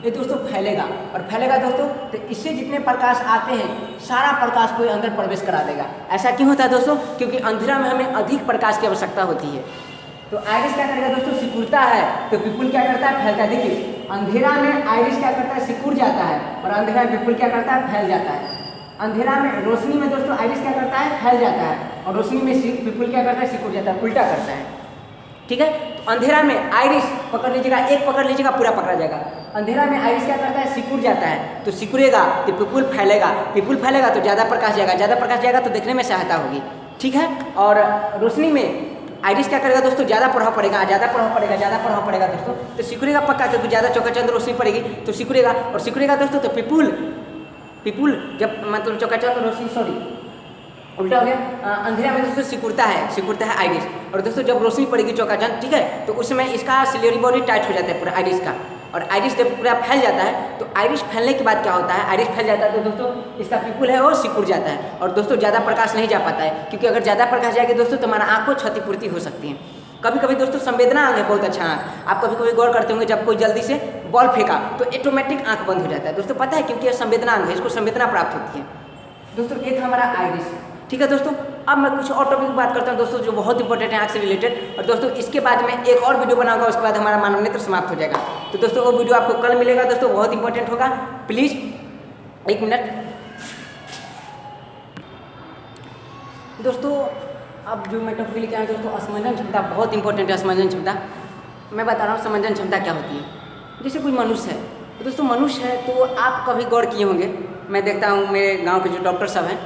Speaker 1: ये दोस्तों फैलेगा। और फैलेगा दोस्तों तो इससे जितने प्रकाश आते हैं सारा प्रकाश को अंदर प्रवेश करा देगा। ऐसा क्यों होता है दोस्तों, क्योंकि अंधेरा में हमें अधिक प्रकाश की आवश्यकता होती है। तो आइरिस क्या करेगा दोस्तों, सिकुड़ता है तो पिपुल क्या करता है, फैलता है। देखिए अंधेरा में आइरिस क्या करता है, सिकुड़ जाता है, और अंधेरा में पिपुल क्या करता है, फैल जाता है। अंधेरा में रोशनी में दोस्तों आइरिस क्या करता है, फैल जाता है, और रोशनी में पिपुल क्या करता है, सिकुड़ जाता है, उल्टा करता है। ठीक है, तो अंधेरा में आइरिस पकड़ लीजिएगा, एक पकड़ लीजिएगा पूरा पकड़ा जाएगा। अंधेरा में आइरिस क्या करता है, सिकुड़ जाता है, तो सिकुड़ेगा तो पिपुल फैलेगा, पिपुल फैलेगा तो ज़्यादा प्रकाश जाएगा, ज़्यादा प्रकाश जाएगा तो देखने में सहायता होगी। ठीक है, और रोशनी में आइरिस क्या करेगा दोस्तों, ज़्यादा प्रभाव पड़ेगा, ज़्यादा प्रभाव पड़ेगा, ज़्यादा प्रभाव पड़ेगा दोस्तों, तो सिकुड़ेगा पक्का, क्योंकि ज़्यादा चौकाचंद रोशनी पड़ेगी तो सिकुड़ेगा। और सिकुड़ेगा दोस्तों तो पिपुल जब मतलब चौकाचंद रोशनी, सॉरी उल्टा हो गया, अंधेरा में दोस्तों सिकुड़ता है आइरिस। और दोस्तों जब रोशनी पड़ेगी चौकाचंद, ठीक है, तो उस समय इसका सिलेरी बॉडी टाइट हो जाता है पूरा आइरिस का। और आइरिस जब पूरा फैल जाता है तो आइरिस फैलने के बाद क्या होता है, आइरिस फैल जाता है तो दोस्तों इसका पिपुल है वो सिकुड़ जाता है, और दोस्तों ज़्यादा प्रकाश नहीं जा पाता है। क्योंकि अगर ज़्यादा प्रकाश जाएगी दोस्तों तो हमारा आँख को क्षतिपूर्ति हो सकती है। कभी कभी दोस्तों संवेदना आँख है बहुत अच्छा आँख, आप कभी कभी गौर करते होंगे जब कोई जल्दी से बॉल फेंका तो ऑटोमेटिक आँख बंद हो जाता है दोस्तों, पता है, क्योंकि यह संवेदना अंग है, इसको संवेदना प्राप्त होती है दोस्तों। ये था हमारा आइरिस। ठीक है दोस्तों, अब मैं कुछ और टॉपिक की बात करता हूँ दोस्तों जो बहुत इंपॉर्टेंट है आँख से रिलेटेड। और दोस्तों इसके बाद में एक और वीडियो बनाऊंगा, उसके बाद हमारा मानव नेत्र समाप्त हो जाएगा। तो दोस्तों वो वीडियो आपको कल मिलेगा दोस्तों, बहुत इंपॉर्टेंट होगा। प्लीज़ एक मिनट दोस्तों, अब जो मैं टॉपिक लेके आया दोस्तों, असमंजन क्षमता बहुत इंपॉर्टेंट है। असमंजन क्षमता मैं बता रहा हूँ, समंजन क्षमता क्या होती है। जैसे कोई मनुष्य है, तो दोस्तों मनुष्य है तो आप कभी गौर किए होंगे, मैं देखता हूँ मेरे गाँव के जो डॉक्टर साहब हैं,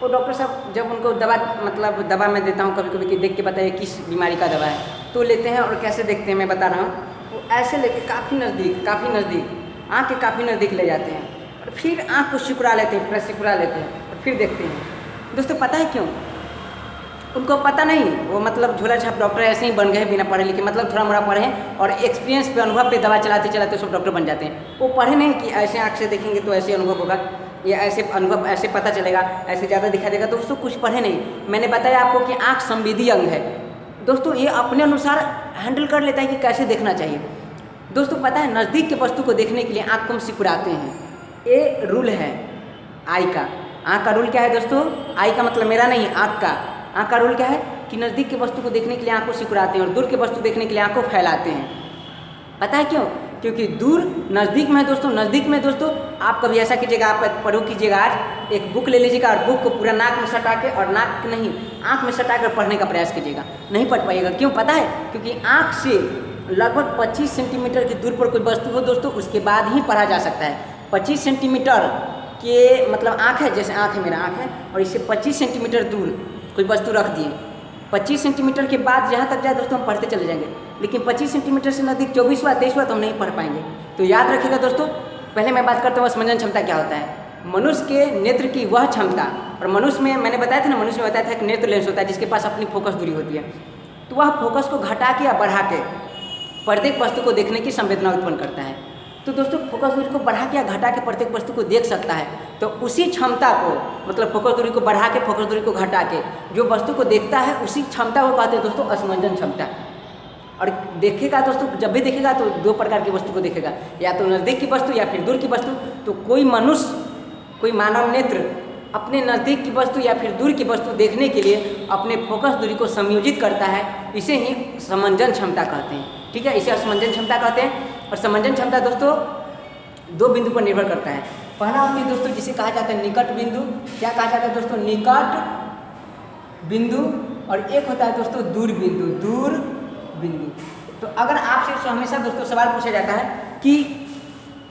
Speaker 1: वो डॉक्टर साहब जब उनको दवा मैं देता हूँ कभी कभी कि देख के बताइए किस बीमारी का दवा है, तो लेते हैं और कैसे देखते हैं मैं बता रहा हूँ, वो ऐसे लेके काफ़ी नज़दीक आँख के काफ़ी नज़दीक ले जाते हैं और फिर आँख को सिकुड़ा लेते हैं, पूरा सिकुड़ा लेते हैं और फिर देखते हैं। दोस्तों पता है क्यों? उनको पता नहीं, वो मतलब झोला छाप डॉक्टर ऐसे ही बन गए बिना पढ़े लिखे, मतलब थोड़ा मोड़ा पढ़े और एक्सपीरियंस पे, अनुभव पे दवा चलाते चलाते सब डॉक्टर बन जाते हैं। वो पढ़े नहीं कि ऐसे आँख से देखेंगे तो ऐसे अनुभव होगा, या ऐसे अनुभव ऐसे पता चलेगा, ऐसे ज़्यादा दिखाई देगा। दोस्तों कुछ पढ़े नहीं। मैंने बताया आपको कि आँख संवेदी अंग है दोस्तों, ये अपने अनुसार हैंडल कर लेता है कि कैसे देखना चाहिए। दोस्तों पता है नज़दीक के वस्तु को देखने के लिए आँख को हम सिकुड़ाते हैं, ये रूल है आई का। आँख का रूल क्या है दोस्तों? आई का मतलब मेरा नहीं, आँख का। आँख का रूल क्या है कि नज़दीक के वस्तु को देखने के लिए आँख को सिकुड़ाते हैं और दूर के वस्तु देखने के लिए आँख को फैलाते हैं। पता है क्यों? क्योंकि दूर नज़दीक में दोस्तों आप कभी ऐसा कीजिएगा, आप प्रयोग कीजिएगा, आज एक बुक ले लीजिएगा और बुक को पूरा नाक में सटा के, और नाक नहीं आँख में सटा कर पढ़ने का प्रयास कीजिएगा, नहीं पढ़ पाइएगा। क्यों पता है? क्योंकि आँख से लगभग 25 सेंटीमीटर की दूर पर कोई वस्तु हो दोस्तों, उसके बाद ही पढ़ा जा सकता है। 25 सेंटीमीटर के मतलब आँख है, जैसे आँख है, मेरा आँख है, और इससे 25 सेंटीमीटर दूर कोई वस्तु रख दिए, 25 सेंटीमीटर के बाद जहाँ तक जाए दोस्तों हम पढ़ते चले जाएंगे, लेकिन 25 सेंटीमीटर से नज़दीक 24वां 23वां तो हम नहीं पढ़ पाएंगे। तो याद रखिएगा दोस्तों, पहले मैं बात करता हूँ समंजन क्षमता क्या होता है। मनुष्य के नेत्र की वह क्षमता, और मनुष्य में मैंने बताया था ना, मनुष्य में बताया था एक नेत्र लेंस होता है जिसके पास अपनी फोकस दूरी होती है, तो वह फोकस को घटा के या बढ़ा के प्रत्येक वस्तु को देखने की संवेदना उत्पन्न करता है। तो दोस्तों फोकस दूरी को बढ़ा के या घटा के प्रत्येक वस्तु को देख सकता है। तो उसी क्षमता को मतलब फोकस दूरी को बढ़ा के फोकस दूरी को घटा के जो वस्तु को देखता है उसी क्षमता को कहते हैं दोस्तों असमंजन क्षमता। और देखेगा दोस्तों, जब भी देखेगा तो दो प्रकार की वस्तु को देखेगा, या तो नज़दीक की वस्तु या फिर दूर की वस्तु। तो कोई मनुष्य, कोई मानव नेत्र अपने नज़दीक की वस्तु या फिर दूर की वस्तु देखने के लिए अपने फोकस दूरी को समायोजित करता है। इसे ही समंजन क्षमता कहते हैं। ठीक है, इसे असमंजन क्षमता कहते हैं। और समंजन क्षमता दोस्तों दो बिंदु पर निर्भर करता है। पहला होती है दोस्तों जिसे कहा जाता है निकट बिंदु। क्या कहा जाता है दोस्तों? निकट बिंदु। और एक होता है दोस्तों दूर बिंदु, दूर बिंदु। तो अगर आपसे हमेशा दोस्तों सवाल पूछा जाता है कि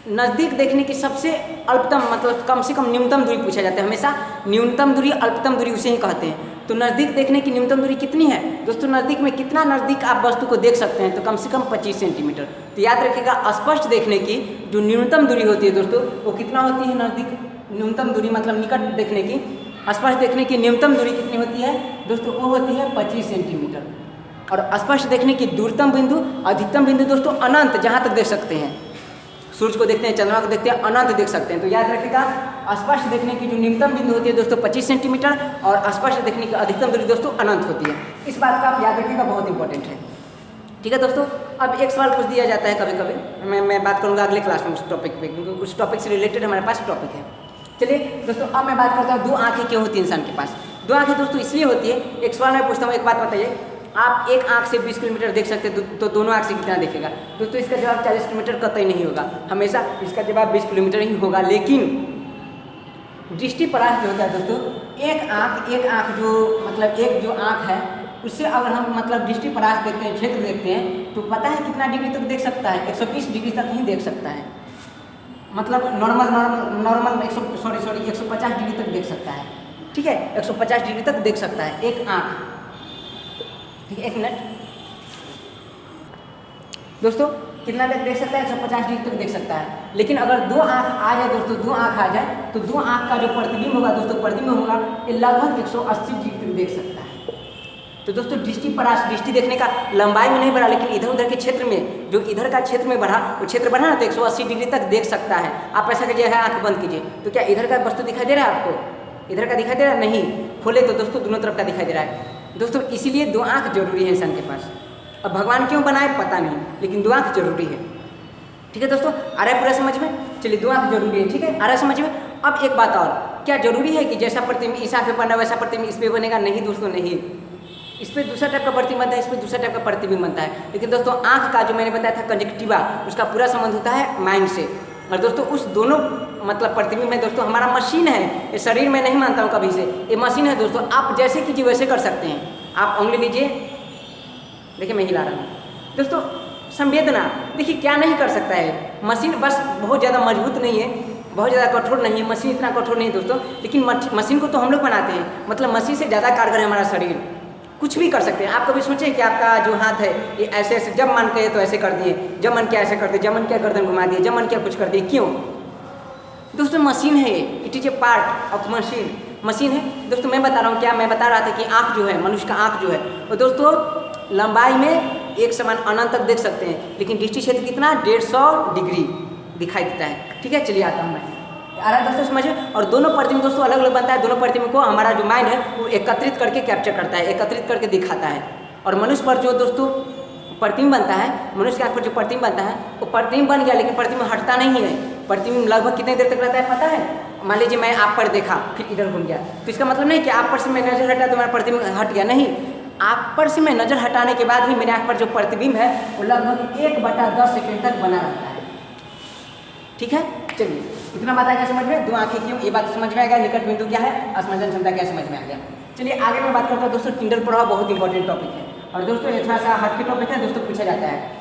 Speaker 1: नज़दीक देखने की सबसे अल्पतम मतलब कम से कम न्यूनतम दूरी पूछा जाता है, हमेशा न्यूनतम दूरी अल्पतम दूरी उसे ही कहते हैं। तो नज़दीक देखने की न्यूनतम दूरी कितनी है दोस्तों? नज़दीक में कितना नज़दीक आप वस्तु को देख सकते हैं? तो कम से कम 25 सेंटीमीटर। तो याद रखिएगा स्पष्ट देखने की जो न्यूनतम दूरी होती है दोस्तों वो कितना होती है? नज़दीक न्यूनतम दूरी मतलब निकट देखने की स्पष्ट देखने की न्यूनतम दूरी कितनी होती है दोस्तों? वो होती है 25 सेंटीमीटर। और स्पष्ट देखने की दूरतम बिंदु अधिकतम बिंदु दोस्तों अनंत, जहाँ तक देख सकते हैं, सूर्य को देखते हैं, चंद्रमा को देखते हैं, अनंत देख सकते हैं। तो याद रखिएगा स्पष्ट देखने की जो न्यूनतम बिंदु होती है दोस्तों 25 सेंटीमीटर और स्पष्ट देखने की अधिकतम दूरी दोस्तों अनंत होती है। इस बात का आप याद रखिएगा, बहुत इंपॉर्टेंट है। ठीक है दोस्तों, अब एक सवाल पूछ दिया जाता है कभी कभी, मैं बात करूँगा अगले क्लास में उस टॉपिक पे, क्योंकि उस टॉपिक से रिलेटेड हमारे पास टॉपिक है। चलिए दोस्तों, अब मैं बात करता हूँ दो आँखें क्यों होती है इंसान के पास। दो आँखें दोस्तों इसलिए होती है, एक सवाल मैं पूछता हूँ, एक बात बताइए, आप एक आँख से 20 किलोमीटर देख सकते हैं तो दोनों आँख से कितना देखेगा दोस्तों? इसका जवाब 40 किलोमीटर कतई नहीं होगा, हमेशा इसका जवाब 20 किलोमीटर ही होगा। लेकिन दृष्टिपरास जो होता है दोस्तों, एक आँख जो मतलब एक जो आँख है उससे अगर हम मतलब दृष्टिपरास देखते हैं, क्षेत्र देखते हैं, तो पता है कितना डिग्री तक देख सकता है? 120 डिग्री तक ही देख सकता है। मतलब नॉर्मल 150 डिग्री तक देख सकता है। ठीक है, 150 डिग्री तक देख सकता है एक आँख। ठीक है, एक मिनट दोस्तों, कितना तक देख सकता है? 150 डिग्री तक देख सकता है। लेकिन अगर दो आँख आ जाए दोस्तों, दो आँख आ जाए तो दो आँख का जो प्रतिबिंब होगा दोस्तों, प्रतिबिंब होगा ये लगभग 180 डिग्री तक देख सकता है। तो दोस्तों दृष्टिपरास, दृष्टि देखने का लंबाई में नहीं बढ़ा, लेकिन इधर उधर के क्षेत्र में, जो इधर का क्षेत्र में बढ़ा, वो क्षेत्र बढ़ा ना तो 180 डिग्री तक देख सकता है। आप ऐसा कीजिए, आँख बंद कीजिए, तो क्या इधर का वस्तु दिखाई दे रहा है आपको? इधर का दिखाई दे रहा है? नहीं। खोले तो दोस्तों दोनों तरफ का दिखाई दे रहा है। दोस्तों इसीलिए दो आँख जरूरी है इंसान के पास। अब भगवान क्यों बनाए पता नहीं, लेकिन दो आँख जरूरी है। ठीक है दोस्तों, आ रहा है पूरा समझ में? चलिए, दो आँख जरूरी है। ठीक है, आ रहा है समझ में? अब एक बात और, क्या जरूरी है कि जैसा प्रतिबिंब इस आँख पे बना वैसा प्रतिबिंब इस पे बनेगा? नहीं दोस्तों, नहीं। इस पर दूसरा टाइप का प्रतिबिंब बनता है, इस पर दूसरा टाइप का प्रतिबिंब बनता है। लेकिन दोस्तों आँख का जो मैंने बताया था कंजक्टिवा, उसका पूरा संबंध होता है माइंड से। और दोस्तों उस दोनों मतलब प्रतिबिंब में दोस्तों हमारा मशीन है, ये शरीर में नहीं मानता हूँ कभी से, ये मशीन है दोस्तों। आप जैसे कीजिए वैसे कर सकते हैं। आप उंगली लीजिए, देखिए मैं हिला रहा हूँ दोस्तों। संवेदना देखिए क्या नहीं कर सकता है मशीन, बस बहुत ज़्यादा मजबूत नहीं है, बहुत ज़्यादा कठोर नहीं है, मशीन इतना कठोर नहीं है दोस्तों। लेकिन मशीन को तो हम लोग बनाते हैं, मतलब मशीन से ज़्यादा कारगर है हमारा शरीर, कुछ भी कर सकते हैं। आप कभी सोचें कि आपका जो हाथ है ये ऐसे ऐसे जब मन किया तो ऐसे कर दिए, जब मन किया ऐसे कर दिए, जब मन किया गर्दन घुमा दिए, जब मन किया कुछ कर दिए। क्यों दोस्तों? मशीन है, it is a part of machine. Machine है दोस्तों। मैं बता रहा हूँ, क्या मैं बता रहा था कि आँख जो है, मनुष्य का आँख जो है वो दोस्तों लंबाई में एक समान अनंत तक देख सकते हैं, लेकिन दृष्टि क्षेत्र कितना? 150 डिग्री दिखाई देता है। ठीक है, चलिए आता हूँ मैं, आ रहा है दोस्तों समझ में? और दोनों प्रतिबिंब दोस्तों अलग अलग बनता है। दोनों प्रतिबिंब को हमारा जो माइंड है वो एकत्रित करके कैप्चर करता है, एकत्रित करके दिखाता है। और मनुष्य पर जो दोस्तों प्रतिबिंब बनता है, मनुष्य के आँख पर जो प्रतिबिंब बनता है वो प्रतिबिंब बन गया, लेकिन प्रतिबिंब हटता नहीं है। प्रतिबिंब लगभग कितने देर तक रहता है पता है? मान लीजिए मैं आप पर देखा, फिर इधर घूम गया, तो इसका मतलब नहीं कि आप पर से मैं नजर हटा तो मेरा प्रतिबिंब हट गया, नहीं। आप पर से मैं नजर हटाने के बाद भी मेरे आँख पर जो प्रतिबिंब है वो लगभग 1/10 सेकेंड तक बना रहता है। ठीक है, चलिए इतना बात आएगा समझ में? दो आँखें क्यों, ये बात समझ में आएगा। निकट बिंदु क्या है, असमंजन क्षमता क्या समझ में आ गया। चलिए आगे मैं बात करता हूँ दोस्तों, टिंडल प्रभाव बहुत इंपॉर्टेंट टॉपिक है। और दोस्तों ये थोड़ा सा हट के टॉपिक है दोस्तों, पूछा जाता है।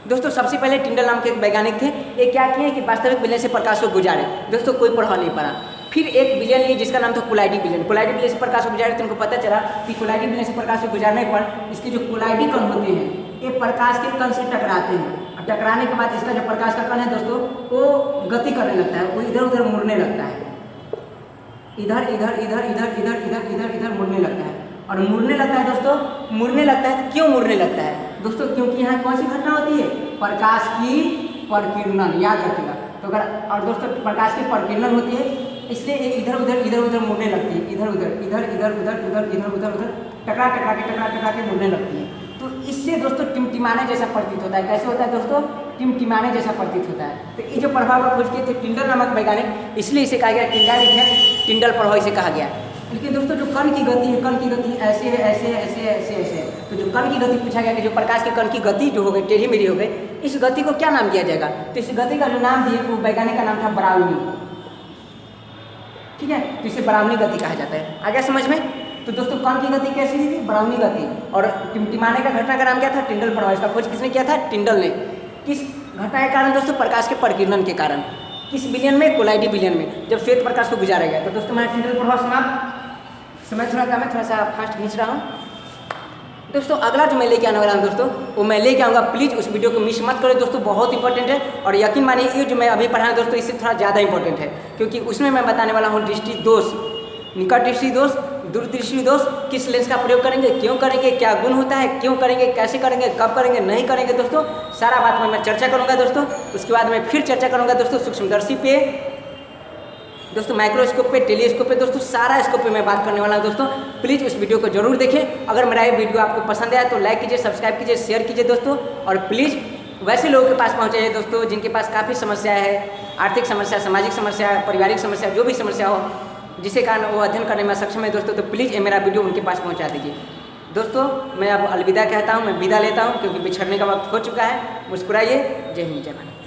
Speaker 1: दोस्तों सबसे पहले टिंडल नाम के एक वैज्ञानिक थे, ये क्या किए कि वास्तविक विलयन से प्रकाश को गुजारे। दोस्तों कोई प्रभाव नहीं पड़ा। फिर एक विलयन लिए जिसका नाम था कोलाइडी विलयन। कोलाइडी विलयन से प्रकाश को गुजारे तो उनको पता चला कि कोलाइडी विलयन से प्रकाश को गुजारने पर इसके जो कोलाइडी कण होते हैं ये प्रकाश के कण से टकराते हैं, और टकराने के बाद इसका जो प्रकाश का कण है दोस्तों वो गति करने लगता है, वो इधर उधर मुड़ने लगता है, इधर इधर इधर इधर इधर इधर इधर इधर मुड़ने लगता है। और मुड़ने लगता है दोस्तों, मुड़ने लगता है क्यों मुड़ने लगता है दोस्तों? क्योंकि यहाँ कौन सी घटना होती है? प्रकाश की प्रकीर्णन, याद रखिएगा। तो अगर और दोस्तों प्रकाश की प्रकीर्णन होती है, इसलिए ये इधर उधर मुड़ने लगती है, इधर उधर टकरा के मुड़ने लगती है। तो इससे दोस्तों टिमटिमाने जैसा प्रतीत होता है। कैसे होता है दोस्तों? टिमटिमाने जैसा प्रतीत होता है। तो ये जो प्रभाव का खोज किए थे टिंडल नामक वैज्ञानिक, इसलिए इसे कहा गया टिंडल इफेक्ट, टिंडल प्रभाव इसे कहा गया। लेकिन दोस्तों जो कण की गति है, कण की गति ऐसे है, ऐसे। तो जो कण की गति पूछा गया कि जो प्रकाश के कण की गति जो हो गई, टेढ़ी मेढ़ी हो गई, इस गति को क्या नाम दिया जाएगा? तो इस गति का जो नाम दिए वो वैज्ञानिक का नाम था ब्राउनी। ठीक है, तो इसे ब्राउनी गति कहा जाता है। आ गया समझ में? तो दोस्तों कण की गति कैसी थी? ब्राउनी गति। और टिमटिमाने का घटना का नाम क्या था? टिंडल प्रभाव। इसका खोज किसने किया था? टिंडल ने। किस घटना के कारण दोस्तों? प्रकाश के प्रकीर्णन के कारण। किस विलियन में? कोलाइडी विलियन में, जब श्वेत प्रकाश को गुजारा गया। तो दोस्तों हमारा टिंडल प्रभाव समाप्त। समय थोड़ा कम है, थोड़ा सा फास्ट खींच रहा हूँ। दोस्तों अगला जो मैं लेके आने वाला हूँ दोस्तों, वो मैं लेके आऊँगा, प्लीज़ उस वीडियो को मिस मत करें दोस्तों, बहुत इंपॉर्टेंट है। और यकीन मानिए ये जो मैं अभी पढ़ा दोस्तों, इससे थोड़ा ज़्यादा इंपॉर्टेंट है, क्योंकि उसमें मैं बताने वाला हूँ दृष्टि दोष, निकट दृष्टि दोष, दूरदृष्टि दोष, किस लेंस का प्रयोग करेंगे, क्यों करेंगे, क्या गुण होता है, क्यों करेंगे, कैसे करेंगे, कब करेंगे, नहीं करेंगे दोस्तों, सारा बात में मैं चर्चा करूँगा दोस्तों। उसके बाद मैं फिर चर्चा करूँगा दोस्तों सूक्ष्मदर्शी पे, दोस्तों माइक्रोस्कोप पे, टेलीस्कोप पे, दोस्तों सारा स्कोप पे मैं बात करने वाला हूँ दोस्तों। प्लीज़ उस वीडियो को जरूर देखें। अगर मेरा ये वीडियो आपको पसंद आया तो लाइक कीजिए, सब्सक्राइब कीजिए, शेयर कीजिए दोस्तों। और प्लीज़ वैसे लोगों के पास पहुँचाइए दोस्तों जिनके पास काफ़ी समस्या है, आर्थिक समस्या, सामाजिक समस्या, पारिवारिक समस्या, जो भी समस्या हो, जिसके कारण वो अध्ययन करने में सक्षम है दोस्तों, तो प्लीज़ ये मेरा वीडियो उनके पास पहुँचा दीजिए दोस्तों। मैं अब अलविदा कहता हूँ, मैं विदा लेता हूँ, क्योंकि बिछड़ने का वक्त हो चुका है। मुस्कुराइए। जय हिंद, जय भारत।